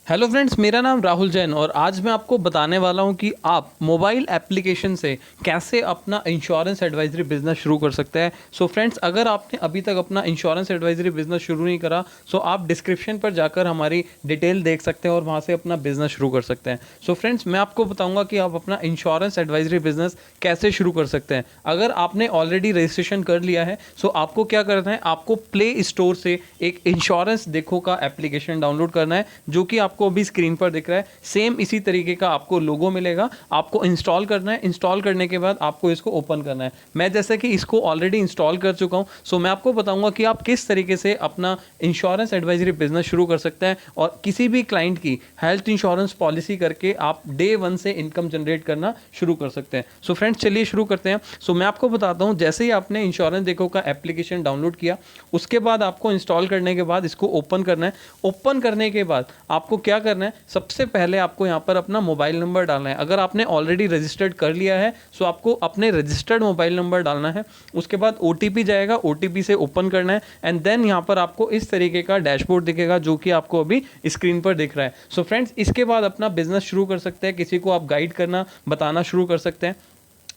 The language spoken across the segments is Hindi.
हेलो फ्रेंड्स, मेरा नाम राहुल जैन और आज मैं आपको बताने वाला हूं कि आप मोबाइल एप्लीकेशन से कैसे अपना इंश्योरेंस एडवाइजरी बिजनेस शुरू कर सकते हैं। सो फ्रेंड्स, अगर आपने अभी तक अपना इंश्योरेंस एडवाइजरी बिजनेस शुरू नहीं करा सो आप डिस्क्रिप्शन पर जाकर हमारी डिटेल देख सकते हैं और वहां से अपना बिजनेस शुरू कर सकते हैं। सो फ्रेंड्स, मैं आपको बताऊंगा कि आप अपना इंश्योरेंस एडवाइजरी बिजनेस कैसे शुरू कर सकते हैं। अगर आपने ऑलरेडी रजिस्ट्रेशन कर लिया है सो आपको क्या करना है, आपको प्ले स्टोर से एक इंश्योरेंस देखो का एप्लीकेशन डाउनलोड करना है, जो कि आपको अभी स्क्रीन पर दिख रहा है। सेम इसी तरीके का आपको लोगो मिलेगा, आपको इंस्टॉल करना है। इंस्टॉल करने के बाद आपको इसको ओपन करना है। मैं जैसे कि इसको ऑलरेडी इंस्टॉल कर चुका हूं सो मैं आपको बताऊंगा कि आप किस तरीके से अपना इंश्योरेंस एडवाइजरी बिजनेस शुरू कर सकते हैं और किसी भी क्लाइंट की हेल्थ इंश्योरेंस पॉलिसी करके आप डे 1 से इनकम जनरेट करना शुरू कर सकते हैं। सो फ्रेंड्स, चलिए शुरू करते हैं। सो मैं आपको बताता हूं, जैसे ही आपने इंश्योरेंस देखो का एप्लीकेशन डाउनलोड किया उसके बाद आपको इंस्टॉल करने के बाद इसको ओपन करना है। ओपन करने के बाद आपको क्या करना है, सबसे पहले आपको यहाँ पर अपना मोबाइल नंबर डालना है। अगर आपने ऑलरेडी रजिस्टर्ड कर लिया है सो आपको अपने रजिस्टर्ड मोबाइल नंबर डालना है। उसके बाद OTP जाएगा, OTP से ओपन करना है एंड देन यहाँ पर आपको इस तरीके का डैशबोर्ड दिखेगा जो कि आपको अभी स्क्रीन पर दिख रहा है। सो फ्रेंड्स, इसके बाद अपना बिजनेस शुरू कर सकते हैं, किसी को आप गाइड करना बताना शुरू कर सकते हैं,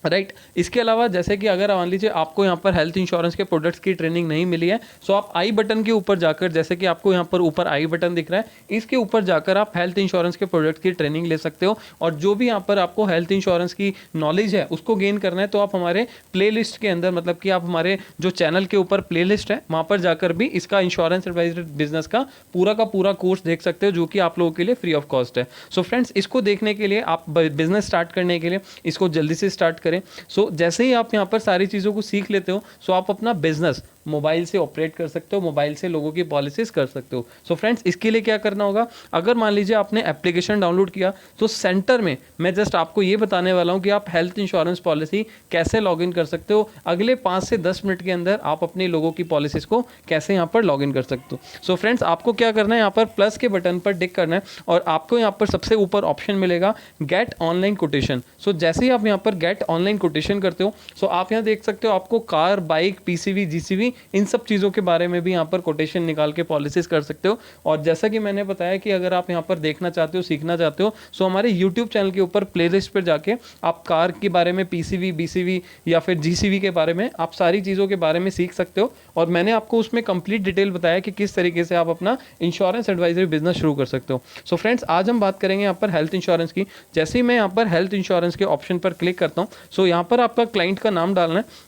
राइट। इसके अलावा जैसे कि अगर मान लीजिए आपको यहाँ पर हेल्थ इंश्योरेंस के प्रोडक्ट्स की ट्रेनिंग नहीं मिली है सो आप आई बटन के ऊपर जाकर, जैसे कि आपको यहाँ पर ऊपर आई बटन दिख रहा है, इसके ऊपर जाकर आप हेल्थ इंश्योरेंस के प्रोडक्ट्स की ट्रेनिंग ले सकते हो। और जो भी यहाँ पर आपको हेल्थ इंश्योरेंस की नॉलेज है उसको गेन करना है तो आप हमारे प्ले के अंदर, मतलब कि आप हमारे जो चैनल के ऊपर प्ले है वहाँ पर जाकर भी इसका इंश्योरेंस एडवाइजरी बिजनेस का पूरा कोर्स देख सकते हो, जो कि आप लोगों के लिए फ्री ऑफ कॉस्ट है। सो फ्रेंड्स, इसको देखने के लिए, आप बिजनेस स्टार्ट करने के लिए इसको जल्दी से स्टार्ट करें। सो जैसे ही आप यहाँ पर सारी चीज़ों को सीख लेते हो सो आप अपना बिजनेस मोबाइल से ऑपरेट कर सकते हो, मोबाइल से लोगों की पॉलिसीज कर सकते हो। सो फ्रेंड्स, इसके लिए क्या करना होगा, अगर मान लीजिए आपने एप्लीकेशन डाउनलोड किया तो सेंटर में मैं जस्ट आपको ये बताने वाला हूँ कि आप हेल्थ इंश्योरेंस पॉलिसी कैसे लॉगिन कर सकते हो। अगले 5 से 10 मिनट के अंदर आप अपने लोगों की पॉलिसीज को कैसे यहाँ पर लॉगिन कर सकते हो। सो फ्रेंड्स, आपको क्या करना है, यहाँ पर प्लस के बटन पर टिक करना है और आपको यहाँ पर सबसे ऊपर ऑप्शन मिलेगा गेट ऑनलाइन कोटेशन। सो जैसे ही आप यहाँ पर गेट ऑनलाइन कोटेशन करते हो सो आप यहाँ देख सकते हो आपको कार, बाइक, PCV, GCV इन सब चीज़ों के बारे में भी यहाँ पर कोटेशन निकाल के पॉलिसीज कर सकते हो। और जैसा कि मैंने बताया कि अगर आप यहाँ पर देखना चाहते हो, सीखना चाहते हो सो हमारे YouTube चैनल के ऊपर प्लेलिस्ट पर जाके आप कार के बारे में, PCV, BCV या फिर GCV के बारे में आप सारी चीज़ों के बारे में सीख सकते हो। और मैंने आपको उसमें कंप्लीट डिटेल बताया कि किस तरीके से आप अपना इंश्योरेंस एडवाइजरी बिजनेस शुरू कर सकते हो। सो फ्रेंड्स, आज हम बात करेंगे यहाँ पर हेल्थ इंश्योरेंस की। जैसे ही मैं यहाँ पर हेल्थ इंश्योरेंस के ऑप्शन पर क्लिक करता हूँ सो यहाँ पर आपका क्लाइंट का नाम डालना है।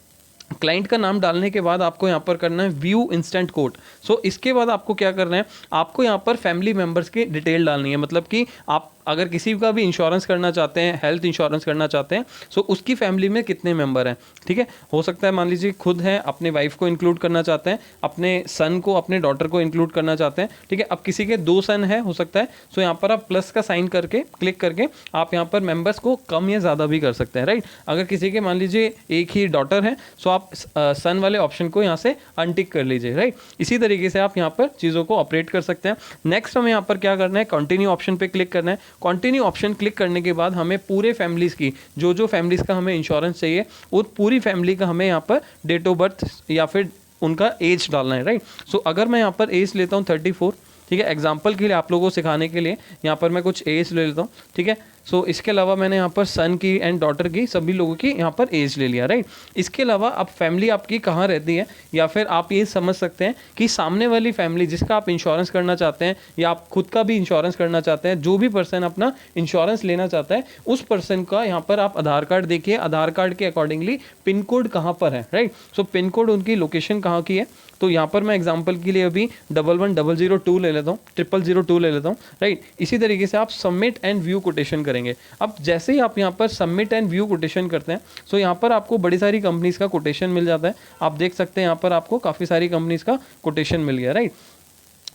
क्लाइंट का नाम डालने के बाद आपको यहाँ पर करना है व्यू इंस्टेंट कोड। सो इसके बाद आपको क्या करना है, आपको यहाँ पर फैमिली मेंबर्स की डिटेल डालनी है। मतलब कि आप अगर किसी का भी इंश्योरेंस करना चाहते हैं, हेल्थ इंश्योरेंस करना चाहते हैं सो उसकी फैमिली में कितने मेंबर हैं, ठीक है। हो सकता है मान लीजिए खुद हैं, अपने वाइफ को इंक्लूड करना चाहते हैं, अपने सन को, अपने डॉटर को इंक्लूड करना चाहते हैं, ठीक है। अब किसी के 2 सन है हो सकता है सो यहाँ पर आप प्लस का साइन करके क्लिक करके आप यहाँ पर मेंबर्स को कम या ज़्यादा भी कर सकते हैं, राइट। अगर किसी के मान लीजिए एक ही डॉटर है सो आप सन वाले ऑप्शन को यहाँ से अनटिक कर लीजिए, राइट। इसी तरीके से आप यहाँ पर चीज़ों को ऑपरेट कर सकते हैं। नेक्स्ट हमें यहाँ पर क्या करना है, कंटिन्यू ऑप्शन पे क्लिक करना है। कंटिन्यू ऑप्शन क्लिक करने के बाद हमें पूरे फैमिलीज़ की, जो फैमिलीज़ का हमें इंश्योरेंस चाहिए वो पूरी फैमिली का हमें यहाँ पर डेट ऑफ बर्थ या फिर उनका एज डालना है, राइट। सो अगर मैं यहाँ पर एज लेता हूँ 34, ठीक है। एग्जाम्पल के लिए आप लोगों को सिखाने के लिए यहाँ पर मैं कुछ एज ले लेता हूँ, ठीक है। सो इसके अलावा मैंने यहाँ पर सन की एंड डॉटर की, सभी लोगों की यहाँ पर एज ले लिया, राइट। इसके अलावा अब फैमिली आपकी कहाँ रहती है, या फिर आप ये समझ सकते हैं कि सामने वाली फैमिली जिसका आप इंश्योरेंस करना चाहते हैं या आप खुद का भी इंश्योरेंस करना चाहते हैं, जो भी पर्सन अपना इंश्योरेंस लेना चाहता है उस पर्सन का यहाँ पर आप आधार कार्ड देखिए, आधार कार्ड के अकॉर्डिंगली पिन कोड कहाँ पर है, राइट। सो पिन कोड उनकी लोकेशन कहाँ की है, तो यहाँ पर मैं एग्जांपल के लिए अभी 11002 ले लेता हूँ, 0002 ले लेता हूँ, राइट। इसी तरीके से आप सबमिट एंड व्यू कोटेशन करेंगे। अब जैसे ही आप यहाँ पर सबमिट एंड व्यू कोटेशन करते हैं सो यहाँ पर आपको बड़ी सारी कंपनीज का कोटेशन मिल जाता है। आप देख सकते हैं यहाँ पर आपको काफ़ी सारी कंपनीज का कोटेशन मिल गया, राइट।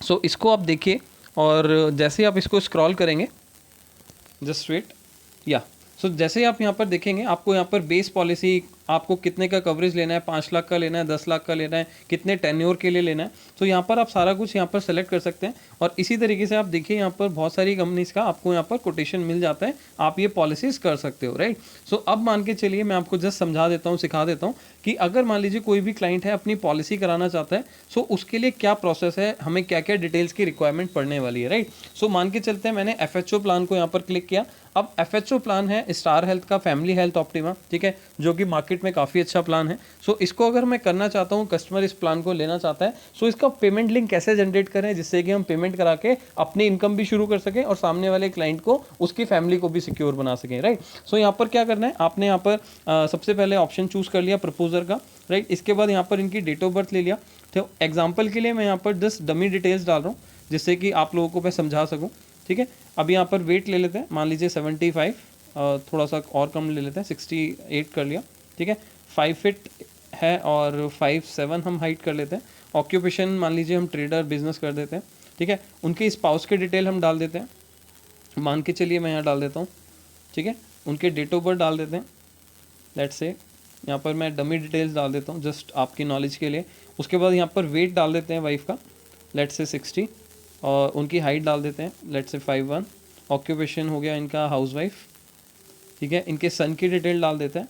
सो इसको आप देखिए और जैसे ही आप इसको स्क्रॉल करेंगे, जस्ट वेट, या सो जैसे ही आप यहाँ पर देखेंगे आपको यहाँ पर बेस पॉलिसी, आपको कितने का कवरेज लेना है, 5 लाख का लेना है, 10 लाख का लेना है, कितने टेन्योर के लिए लेना है, तो यहाँ पर आप सारा कुछ यहाँ पर सेलेक्ट कर सकते हैं और इसी तरीके से आप देखिए यहाँ पर बहुत सारी कंपनीज का आपको यहाँ पर कोटेशन मिल जाता है, आप ये पॉलिसीज कर सकते हो, राइट। सो अब मान के चलिए मैं आपको जस्ट समझा देता हूँ, सिखा देता हूँ कि अगर मान लीजिए कोई भी क्लाइंट है अपनी पॉलिसी कराना चाहता है, सो उसके लिए क्या प्रोसेस है, हमें क्या क्या डिटेल्स की रिक्वायरमेंट पड़ने वाली है, राइट। सो मान के चलते हैं मैंने FHO प्लान को यहाँ पर क्लिक किया। अब FHO प्लान है स्टार हेल्थ का फैमिली हेल्थ ऑप्टिमा, ठीक है, जो कि मार्केट में काफ़ी अच्छा प्लान है। सो इसको अगर मैं करना चाहता हूँ, कस्टमर इस प्लान को लेना चाहता है, सो इसका पेमेंट लिंक कैसे जनरेट करें जिससे कि हम पेमेंट करा के अपनी इनकम भी शुरू कर सकें और सामने वाले क्लाइंट को, उसकी फैमिली को भी सिक्योर बना सकें, राइट। सो यहाँ पर क्या करना है, आपने यहाँ पर सबसे पहले ऑप्शन चूज़ कर लिया प्रपोजर का, राइट। इसके बाद यहाँ पर इनकी डेट ऑफ बर्थ ले लिया। तो एग्जाम्पल के लिए मैं यहाँ पर जस्ट डमी डिटेल्स डाल रहा हूँ जिससे कि आप लोगों को मैं समझा सकूँ, ठीक है। अब यहाँ पर वेट ले लेते हैं, मान लीजिए 75, थोड़ा सा और कम ले लेते हैं, 68 कर लिया, ठीक है। 5 फीट है और 5'7" हम हाइट कर लेते हैं। ऑक्यूपेशन मान लीजिए हम ट्रेडर बिजनेस कर देते हैं, ठीक है। उनके स्पाउस के डिटेल हम डाल देते हैं, मान के चलिए मैं यहाँ डाल देता हूँ, ठीक है। उनके डेट ऑफ बर्थ डाल देते हैं, लेट्स से यहाँ पर मैं डमी डिटेल्स डाल देता हूँ जस्ट आपकी नॉलेज के लिए। उसके बाद यहाँ पर वेट डाल देते हैं वाइफ का, लेट्स से 60, और उनकी हाइट डाल देते हैं, लेट्स से 5'1". ऑक्यूपेशन हो गया इनका हाउसवाइफ, ठीक है। इनके सन की डिटेल डाल देते हैं,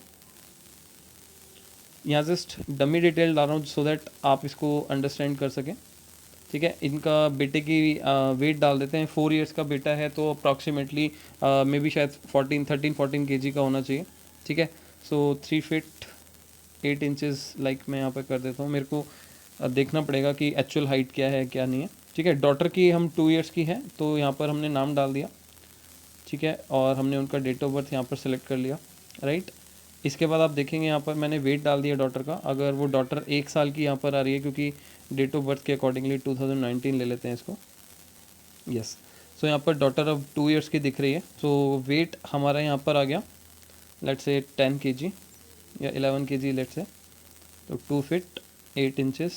यहाँ जस्ट डमी डिटेल डाल रहा हूँ सो दैट आप इसको अंडरस्टैंड कर सकें, ठीक है। इनका बेटे की वेट डाल देते हैं, 4 इयर्स का बेटा है तो अप्रॉक्सीमेटली मे बी शायद 13-14 kg का होना चाहिए, ठीक है। सो 3 फीट 8 इंचेस लाइक मैं यहाँ पे कर देता हूँ, मेरे को देखना पड़ेगा कि एक्चुअल हाइट क्या है क्या नहीं है, ठीक है। डॉटर की हम 2 इयर्स की है तो यहाँ पर हमने नाम डाल दिया, ठीक है, और हमने उनका डेट ऑफ बर्थ यहाँ पर सेलेक्ट कर लिया, राइट। इसके बाद आप देखेंगे यहाँ पर मैंने वेट डाल दिया डॉटर का। अगर वो डॉटर 1 साल की यहाँ पर आ रही है, क्योंकि डेट ऑफ बर्थ के अकॉर्डिंगली 2019 ले लेते हैं इसको, यस। सो यहाँ पर डॉटर अब 2 इयर्स की दिख रही है। सो वेट हमारा यहाँ पर आ गया, लेट्स से 10 kg या 11 kg लेट्स से, तो 2 फीट 8 इंचेस।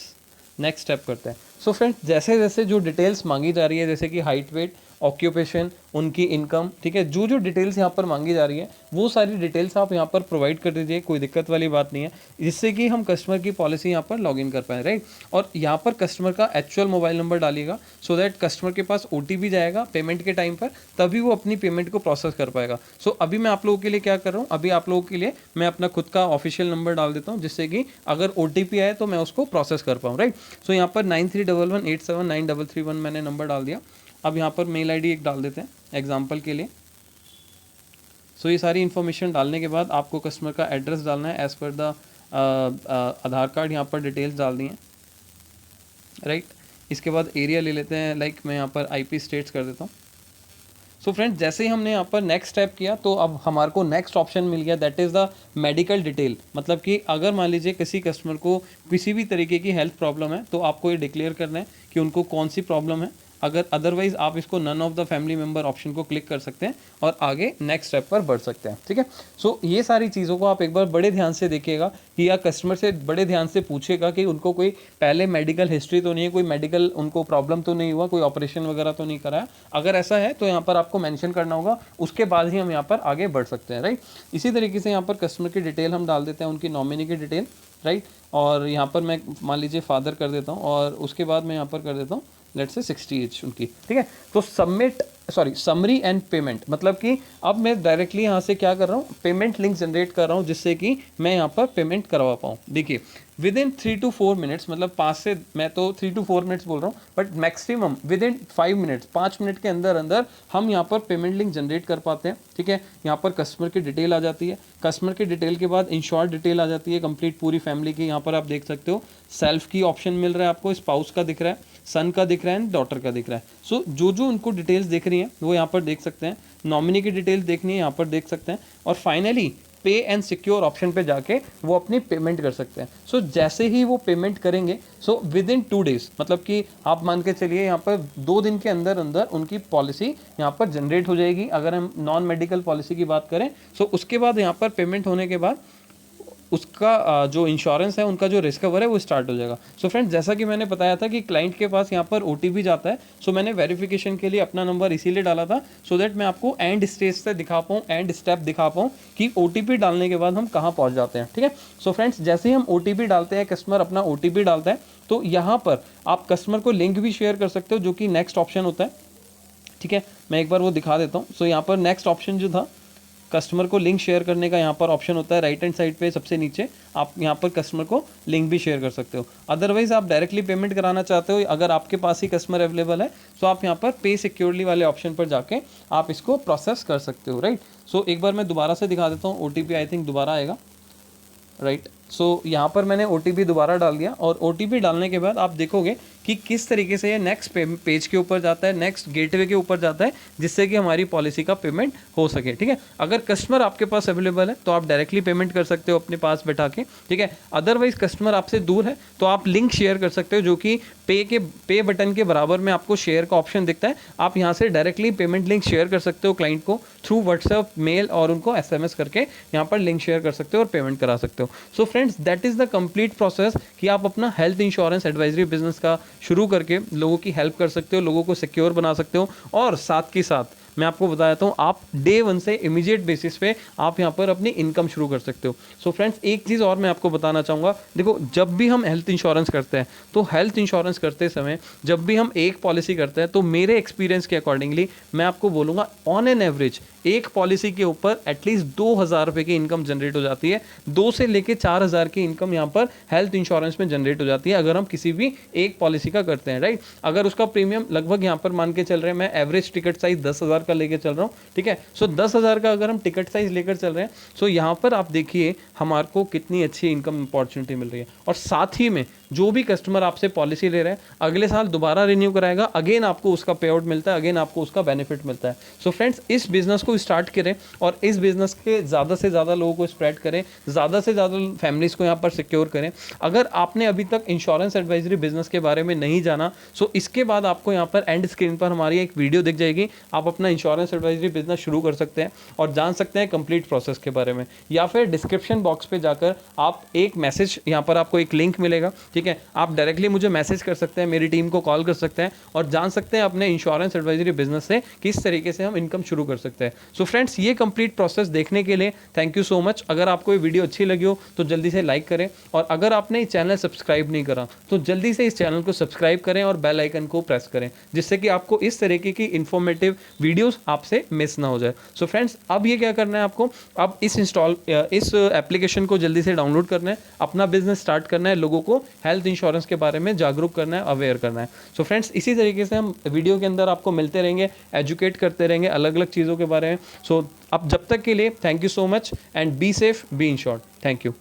नेक्स्ट स्टेप करते हैं। सो फ्रेंड्स, जैसे जैसे जो डिटेल्स मांगी जा रही है, जैसे कि हाइट, वेट, ऑक्यूपेशन, उनकी इनकम, ठीक है, जो जो डिटेल्स यहाँ पर मांगी जा रही है वो सारी डिटेल्स आप यहाँ पर प्रोवाइड कर दीजिए, कोई दिक्कत वाली बात नहीं है, जिससे कि हम कस्टमर की पॉलिसी यहाँ पर लॉगिन कर पाएँ, राइट। और यहाँ पर कस्टमर का एक्चुअल मोबाइल नंबर डालिएगा सो दैट कस्टमर के पास OTP जाएगा पेमेंट के टाइम पर, तभी वो अपनी पेमेंट को प्रोसेस कर पाएगा। सो अभी मैं आप लोगों के लिए क्या कर रहा हूँ, अभी आप लोगों के लिए मैं अपना खुद का ऑफिशियल नंबर डाल देता हूँ जिससे कि अगर OTP आए तो मैं उसको प्रोसेस कर पाऊँ, राइट। सो यहाँ पर 9311879331 मैंने नंबर डाल दिया। अब यहाँ पर मेल ID एक डाल देते हैं एग्जाम्पल के लिए। सो ये सारी इन्फॉर्मेशन डालने के बाद आपको कस्टमर का एड्रेस डालना है as per the Aadhaar card, यहाँ पर डिटेल्स डाल दी हैं, राइट। इसके बाद एरिया ले लेते हैं, लाइक मैं यहाँ पर IP स्टेट्स कर देता हूँ। सो फ्रेंड्स, जैसे ही हमने यहाँ पर नेक्स्ट स्टेप किया तो अब हमारे को नेक्स्ट ऑप्शन मिल गया, that is the medical detail. मतलब कि अगर मान लीजिए किसी कस्टमर को किसी भी तरीके की हेल्थ प्रॉब्लम है तो आपको ये डिक्लेयर करना है कि उनको कौन सी प्रॉब्लम है। अगर अदरवाइज आप इसको none of the family member option को क्लिक कर सकते हैं और आगे नेक्स्ट स्टेप पर बढ़ सकते हैं, ठीक है। सो ये सारी चीज़ों को आप एक बार बड़े ध्यान से देखिएगा कि या कस्टमर से बड़े ध्यान से पूछेगा कि उनको कोई पहले मेडिकल हिस्ट्री तो नहीं है, कोई मेडिकल उनको प्रॉब्लम तो नहीं हुआ, कोई ऑपरेशन वगैरह तो नहीं कराया। अगर ऐसा है तो यहाँ पर आपको मेंशन करना होगा, उसके बाद ही हम यहाँ पर आगे बढ़ सकते हैं, राइट। इसी तरीके से यहाँ पर कस्टमर की डिटेल हम डाल देते हैं, उनकी नॉमिनी की डिटेल, राइट। और यहाँ पर मैं मान लीजिए फादर कर देता हूँ और उसके बाद मैं यहाँ पर कर देता हूँ लेट्स से 60 एज उनकी, ठीक है। तो समरी एंड पेमेंट, मतलब कि अब मैं डायरेक्टली यहाँ से क्या कर रहा हूँ, पेमेंट लिंक जनरेट कर रहा हूँ जिससे कि मैं यहाँ पर पेमेंट करवा पाऊँ। देखिए विद इन 3 to 4 मिनट्स, मतलब 5 से, मैं तो 3 to 4 मिनट्स बोल रहा हूँ, but maximum with in 5 minutes, 5 minute के अंदर अंदर हम यहाँ पर पेमेंट लिंक जनरेट कर पाते हैं, ठीक है। यहाँ पर कस्टमर की डिटेल आ जाती है, कस्टमर की डिटेल के बाद इंश्योर्ड डिटेल आ जाती है कंप्लीट पूरी फैमिली की। यहाँ पर आप देख सकते हो सेल्फ की ऑप्शन मिल रहा है आपको, स्पाउस का दिख रहा है, सन का दिख रहा है, डॉटर का दिख रहा है। सो जो जो उनको डिटेल्स दिख रही हैं वो यहाँ पर देख सकते हैं, नॉमिनी की डिटेल्स देखनी है यहाँ पर देख सकते हैं, और फाइनली पे एंड सिक्योर ऑप्शन पे जाके वो अपनी पेमेंट कर सकते हैं। सो जैसे ही वो पेमेंट करेंगे, सो विद इन 2 days, मतलब कि आप मान के चलिए यहाँ पर 2 दिन के अंदर अंदर उनकी पॉलिसी यहाँ पर जनरेट हो जाएगी। अगर हम नॉन मेडिकल पॉलिसी की बात करें, सो उसके बाद यहाँ पर पेमेंट होने के बाद उसका जो इंश्योरेंस है, उनका जो रिस्क कवर है वो स्टार्ट हो जाएगा। सो फ्रेंड्स, जैसा कि मैंने बताया था कि क्लाइंट के पास यहाँ पर OTP जाता है, सो मैंने वेरिफिकेशन के लिए अपना नंबर इसीलिए डाला था सो दैट मैं आपको एंड स्टेज से दिखा पाऊँ, एंड स्टेप दिखा पाऊँ कि OTP डालने के बाद हम कहाँ पहुँच जाते हैं। ठीक है, सो फ्रेंड्स, जैसे ही हम OTP डालते हैं, कस्टमर अपना OTP डालता है, तो यहाँ पर आप कस्टमर को लिंक भी शेयर कर सकते हो, जो कि नेक्स्ट ऑप्शन होता है। ठीक है, मैं एक बार वो दिखा देता हूँ। सो यहाँ पर नेक्स्ट ऑप्शन जो था, कस्टमर को लिंक शेयर करने का यहाँ पर ऑप्शन होता है राइट हैंड साइड पे सबसे नीचे। आप यहाँ पर कस्टमर को लिंक भी शेयर कर सकते हो। अदरवाइज आप डायरेक्टली पेमेंट कराना चाहते हो, अगर आपके पास ही कस्टमर अवेलेबल है, तो आप यहाँ पर पे सिक्योरली वाले ऑप्शन पर जाके आप इसको प्रोसेस कर सकते हो। राइट, सो एक बार मैं दोबारा से दिखा देता हूँ। OTP आई थिंक दोबारा आएगा। राइट, सो यहाँ पर मैंने OTP दोबारा डाल दिया, और OTP डालने के बाद आप देखोगे कि किस तरीके से ये नेक्स्ट पेज के ऊपर जाता है, नेक्स्ट गेटवे के ऊपर जाता है, जिससे कि हमारी पॉलिसी का पेमेंट हो सके। ठीक है, अगर कस्टमर आपके पास अवेलेबल है तो आप डायरेक्टली पेमेंट कर सकते हो अपने पास बैठा के। ठीक है, अदरवाइज कस्टमर आपसे दूर है तो आप लिंक शेयर कर सकते हो, जो कि पे बटन के बराबर में आपको शेयर का ऑप्शन दिखता है। आप यहाँ से डायरेक्टली पेमेंट लिंक शेयर कर सकते हो क्लाइंट को थ्रू व्हाट्सएप, मेल, और उनको SMS करके यहाँ पर लिंक शेयर कर सकते हो और पेमेंट करा सकते हो। So friends, that is the complete process कि आप अपना हेल्थ इंश्योरेंस एडवाइजरी बिजनेस का शुरू करके लोगों की हेल्प कर सकते हो, लोगों को सिक्योर बना सकते हो, और साथ के साथ मैं आपको बताता हूँ, आप डे 1 से इमीडिएट बेसिस पे आप यहाँ पर अपनी इनकम शुरू कर सकते हो। सो फ्रेंड्स, एक चीज़ और मैं आपको बताना चाहूँगा। देखो, जब भी हम हेल्थ इंश्योरेंस करते हैं, तो हेल्थ इंश्योरेंस करते समय जब भी हम एक पॉलिसी करते हैं, तो मेरे एक्सपीरियंस के अकॉर्डिंगली मैं आपको बोलूँगा, ऑन एन एवरेज एक पॉलिसी के ऊपर एटलीस्ट 2,000 रुपये की इनकम जनरेट हो जाती है। 2 से लेके 4,000 की इनकम यहाँ पर हेल्थ इंश्योरेंस में जनरेट हो जाती है, अगर हम किसी भी एक पॉलिसी का करते हैं। राइट, अगर उसका प्रीमियम लगभग यहाँ पर मान के चल रहे हैं, मैं एवरेज टिकट साइज 10,000 का लेकर चल रहा हूँ। ठीक है, सो 10,000 का अगर हम टिकट साइज लेकर चल रहे हैं, सो यहाँ पर आप देखिए हमारे को कितनी अच्छी इनकम अपॉर्चुनिटी मिल रही है। और साथ ही में जो भी कस्टमर आपसे पॉलिसी ले रहे हैं, अगले साल दोबारा रिन्यू कराएगा, अगेन आपको उसका पे आउट मिलता है, अगेन आपको उसका बेनिफिट मिलता है। सो फ्रेंड्स, इस बिजनेस को स्टार्ट करें और इस बिजनेस के ज़्यादा से ज़्यादा लोगों को स्प्रेड करें, ज़्यादा से ज़्यादा फैमिलीज़ को यहाँ पर सिक्योर करें। अगर आपने अभी तक इंश्योरेंस एडवाइजरी बिजनेस के बारे में नहीं जाना, सो इसके बाद आपको यहाँ पर एंड स्क्रीन पर हमारी एक वीडियो दिख जाएगी। आप अपना इंश्योरेंस एडवाइजरी बिजनेस शुरू कर सकते हैं और जान सकते हैं कंप्लीट प्रोसेस के बारे में, या फिर डिस्क्रिप्शन बॉक्स पे जाकर आप एक मैसेज, यहाँ पर आपको एक लिंक मिलेगा। ठीक है, आप डायरेक्टली मुझे मैसेज कर सकते हैं, मेरी टीम को कॉल कर सकते हैं और जान सकते हैं अपने इंश्योरेंस एडवाइजरी बिजनेस से किस तरीके से हम इनकम शुरू कर सकते हैं। सो फ्रेंड्स, ये कंप्लीट प्रोसेस देखने के लिए थैंक यू सो मच। अगर आपको ये वीडियो अच्छी लगी हो तो जल्दी से लाइक करें, और अगर आपने इस चैनल सब्सक्राइब नहीं करा तो जल्दी से इस चैनल को सब्सक्राइब करें और बेल आइकन को प्रेस करें, जिससे कि आपको इस तरीके की इंफॉर्मेटिव वीडियोस आपसे मिस ना हो जाए। सो फ्रेंड्स, अब ये क्या करना है आपको, अब इस एप्लीकेशन को जल्दी से डाउनलोड करना है, अपना बिजनेस स्टार्ट करना है, लोगों को हेल्थ इंश्योरेंस के बारे में जागरूक करना है, अवेयर करना है। सो फ्रेंड्स, इसी तरीके से हम वीडियो के अंदर आपको मिलते रहेंगे, एजुकेट करते रहेंगे अलग अलग चीज़ों के बारे में। सो अब जब तक के लिए thank you so much, and be safe, be insured. Thank you.